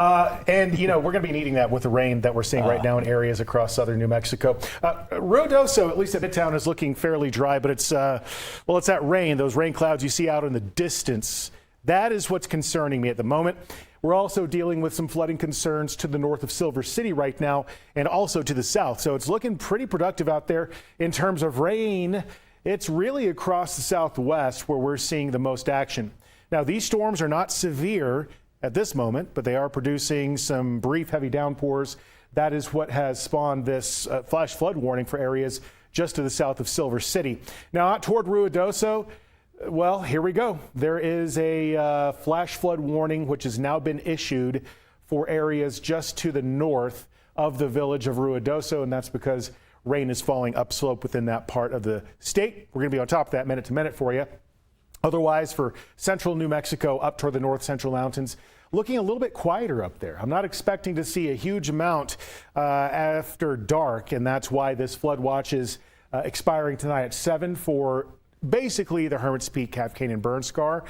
We're going to be needing that with the rain that we're seeing right now in areas across southern New Mexico. Ruidoso, at least at Midtown, is looking fairly dry, but it's that rain, those rain clouds you see out in the distance. That is what's concerning me at the moment. We're also dealing with some flooding concerns to the north of Silver City right now and also to the south. So it's looking pretty productive out there in terms of rain. It's really across the southwest where we're seeing the most action. Now, these storms are not severe at this moment, but they are producing some brief heavy downpours. That is what has spawned this flash flood warning for areas just to the south of Silver City. Now, out toward Ruidoso, well, here we go. There is a flash flood warning which has now been issued for areas just to the north of the village of Ruidoso, and that's because rain is falling upslope within that part of the state. We're going to be on top of that minute to minute for you. Otherwise, for central New Mexico up toward the north central mountains, looking a little bit quieter up there. I'm not expecting to see a huge amount after dark, and that's why this flood watch is expiring tonight at 7 for basically the Hermit's Peak, Calf Canyon burn scar,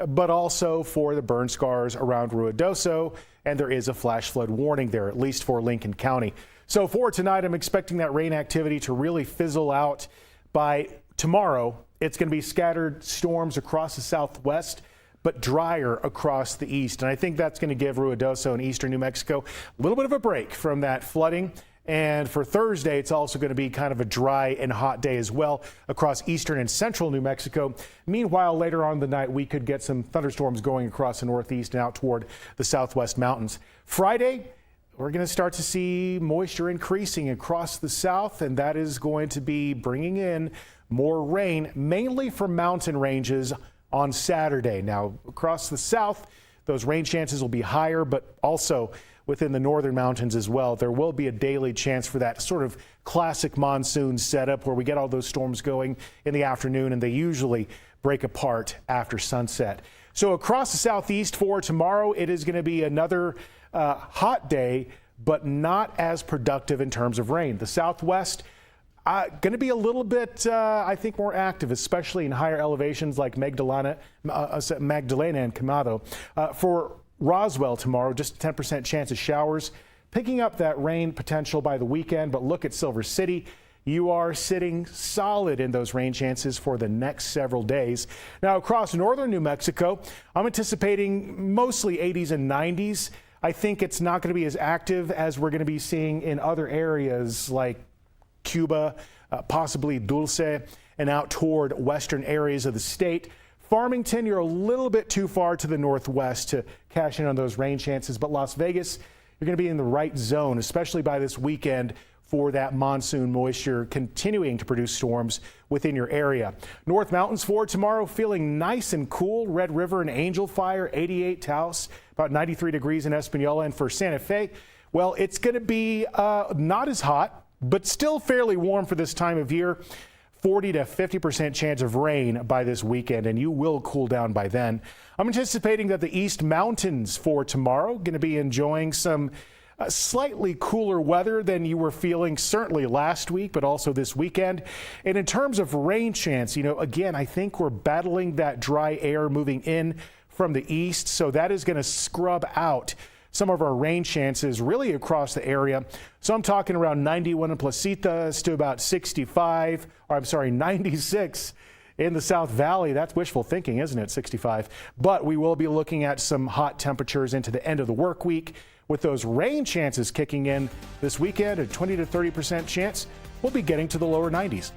but also for the burn scars around Ruidoso, and there is a flash flood warning there, at least for Lincoln County. So for tonight, I'm expecting that rain activity to really fizzle out by tomorrow. It's going to be scattered storms across the southwest, but drier across the east. And I think that's going to give Ruidoso and eastern New Mexico a little bit of a break from that flooding. And for Thursday, it's also going to be kind of a dry and hot day as well across eastern and central New Mexico. Meanwhile, later on in the night, we could get some thunderstorms going across the northeast and out toward the southwest mountains. Friday, we're going to start to see moisture increasing across the south, and that is going to be bringing in more rain, mainly from mountain ranges on Saturday. Now, across the south, those rain chances will be higher, but also within the northern mountains as well. There will be a daily chance for that sort of classic monsoon setup where we get all those storms going in the afternoon, and they usually break apart after sunset. So across the southeast for tomorrow, it is going to be another hot day, but not as productive in terms of rain. The southwest going to be a little bit, I think, more active, especially in higher elevations like Magdalena and Camado. For Roswell tomorrow, just a 10% chance of showers, picking up that rain potential by the weekend. But look at Silver City. You are sitting solid in those rain chances for the next several days. Now, across northern New Mexico, I'm anticipating mostly 80s and 90s. I think it's not going to be as active as we're going to be seeing in other areas like Cuba, possibly Dulce, and out toward western areas of the state. Farmington, you're a little bit too far to the northwest to cash in on those rain chances, but Las Vegas, you're going to be in the right zone, especially by this weekend, for that monsoon moisture continuing to produce storms within your area. North Mountains for tomorrow, feeling nice and cool. Red River and Angel Fire, 88 Taos, about 93 degrees in Espanola. And for Santa Fe, well, it's going to be not as hot, but still fairly warm for this time of year. 40 to 50% chance of rain by this weekend, and you will cool down by then. I'm anticipating that the East Mountains for tomorrow going to be enjoying some slightly cooler weather than you were feeling certainly last week, but also this weekend. And in terms of rain chance, again, I think we're battling that dry air moving in from the east, so that is going to scrub out some of our rain chances really across the area. So I'm talking around 91 in Placitas to about 96 in the South Valley. That's wishful thinking, isn't it? 65. But we will be looking at some hot temperatures into the end of the work week with those rain chances kicking in this weekend. A 20 to 30% chance we'll be getting to the lower 90s.